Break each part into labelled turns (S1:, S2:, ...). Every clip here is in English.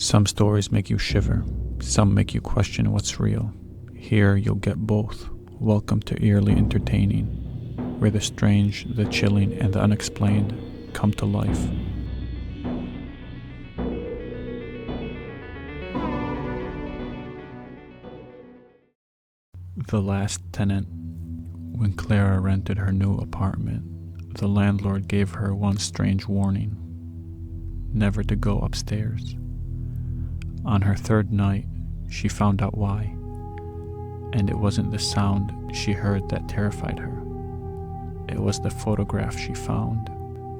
S1: Some stories make you shiver, some make you question what's real. Here you'll get both. Welcome to Eerily Entertaining, where the strange, the chilling, and the unexplained come to life. The last tenant. When Clara rented her new apartment, the landlord gave her one strange warning: never to go upstairs. On her third night, she found out why, and it wasn't the sound she heard that terrified her. It was the photograph she found.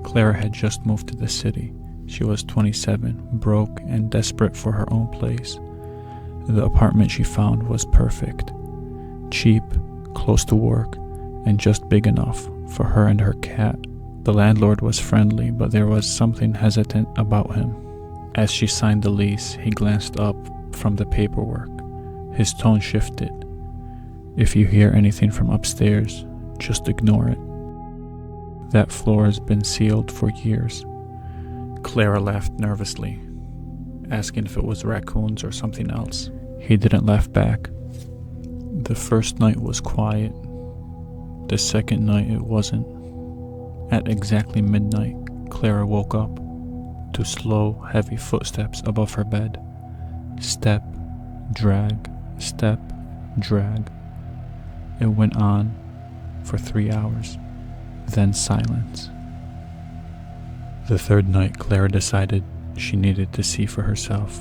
S1: Clara had just moved to the city. She was 27, broke, and desperate for her own place. The apartment she found was perfect. Cheap, close to work, and just big enough for her and her cat. The landlord was friendly, but there was something hesitant about him. As she signed the lease, he glanced up from the paperwork. His tone shifted. If you hear anything from upstairs, just ignore it. That floor has been sealed for years. Clara laughed nervously, asking if it was raccoons or something else. He didn't laugh back. The first night was quiet. The second night it wasn't. At exactly midnight, Clara woke up to slow, heavy footsteps above her bed. Step, drag, step, drag. It went on for 3 hours, then silence. The third night, Clara decided she needed to see for herself.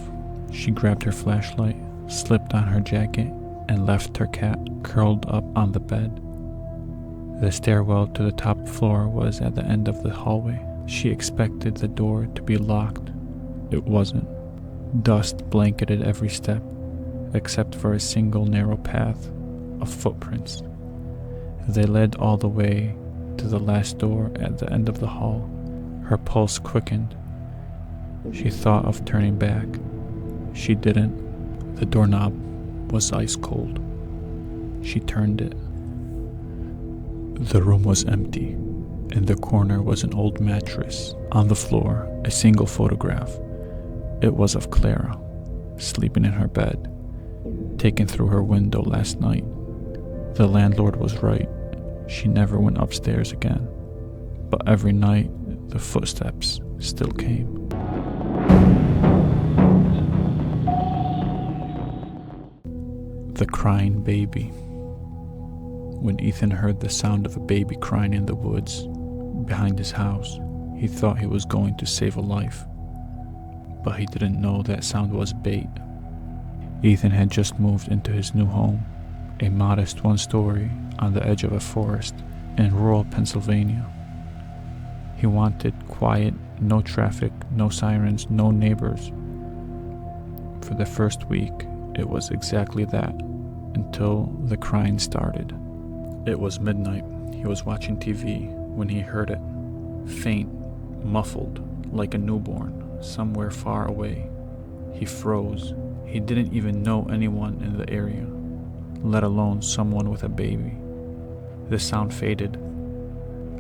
S1: She grabbed her flashlight, slipped on her jacket, and left her cat curled up on the bed. The stairwell to the top floor was at the end of the hallway. She expected the door to be locked. It wasn't. Dust blanketed every step, except for a single narrow path of footprints. They led all the way to the last door at the end of the hall. Her pulse quickened. She thought of turning back. She didn't. The doorknob was ice cold. She turned it. The room was empty. In the corner was an old mattress. On the floor, a single photograph. It was of Clara, sleeping in her bed, taken through her window last night. The landlord was right. She never went upstairs again. But every night, the footsteps still came. The crying baby. When Ethan heard the sound of a baby crying in the woods behind his house, he thought he was going to save a life. But he didn't know that sound was bait. Ethan had just moved into his new home, a modest one-story on the edge of a forest in rural Pennsylvania. He wanted quiet, no traffic, no sirens, no neighbors. For the first week, it was exactly that, until the crying started. It was midnight. He was watching TV when he heard it, faint, muffled, like a newborn, somewhere far away. He froze. He didn't even know anyone in the area, let alone someone with a baby. The sound faded.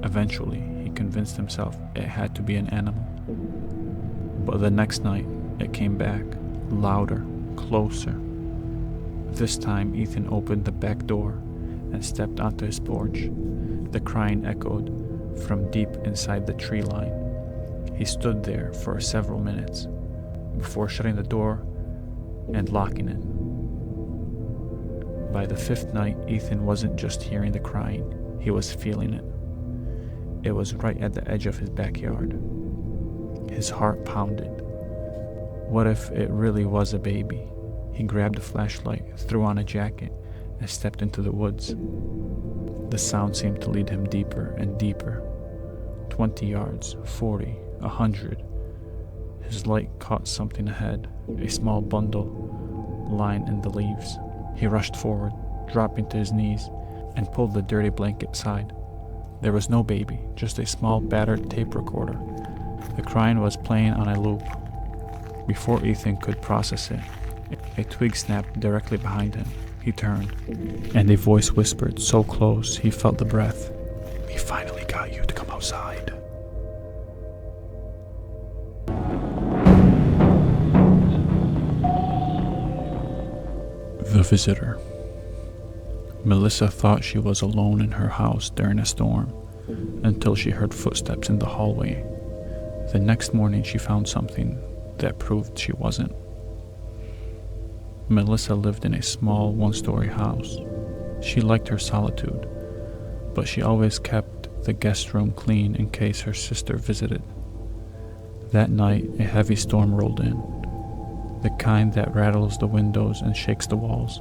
S1: Eventually, he convinced himself it had to be an animal. But the next night, it came back, louder, closer. This time, Ethan opened the back door and stepped onto his porch. The crying echoed from deep inside the tree line. He stood there for several minutes before shutting the door and locking it. By the fifth night, Ethan wasn't just hearing the crying, he was feeling it. It was right at the edge of his backyard. His heart pounded. What if it really was a baby? He grabbed a flashlight, threw on a jacket, and stepped into the woods. The sound seemed to lead him deeper and deeper. 20 yards, 40, 100. His light caught something ahead, a small bundle lying in the leaves. He rushed forward, dropping to his knees, and pulled the dirty blanket aside. There was no baby, just a small battered tape recorder. The crying was playing on a loop. Before Ethan could process it, a twig snapped directly behind him. He turned, and a voice whispered so close he felt the breath. "We finally got you to come outside." The visitor. Melissa thought she was alone in her house during a storm until she heard footsteps in the hallway. The next morning she found something that proved she wasn't. Melissa lived in a small one-story house. She liked her solitude, but she always kept the guest room clean in case her sister visited. That night, a heavy storm rolled in, the kind that rattles the windows and shakes the walls.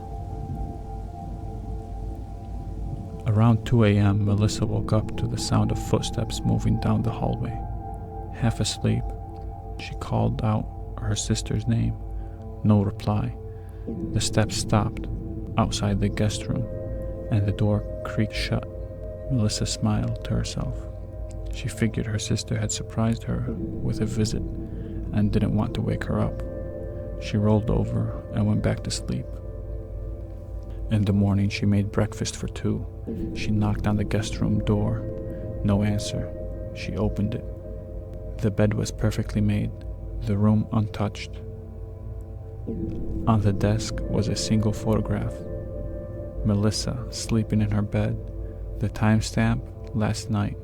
S1: Around 2 a.m., Melissa woke up to the sound of footsteps moving down the hallway. Half asleep, she called out her sister's name. No reply. The steps stopped outside the guest room, and the door creaked shut. Melissa smiled to herself. She figured her sister had surprised her with a visit and didn't want to wake her up. She rolled over and went back to sleep. In the morning, she made breakfast for two. She knocked on the guest room door. No answer. She opened it. The bed was perfectly made, the room untouched. On the desk was a single photograph. Melissa sleeping in her bed. The timestamp, last night.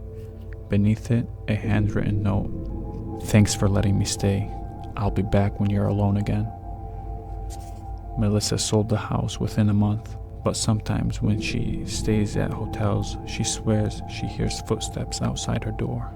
S1: Beneath it, a handwritten note. Thanks for letting me stay. I'll be back when you're alone again. Melissa sold the house within a month, but sometimes when she stays at hotels, she swears she hears footsteps outside her door.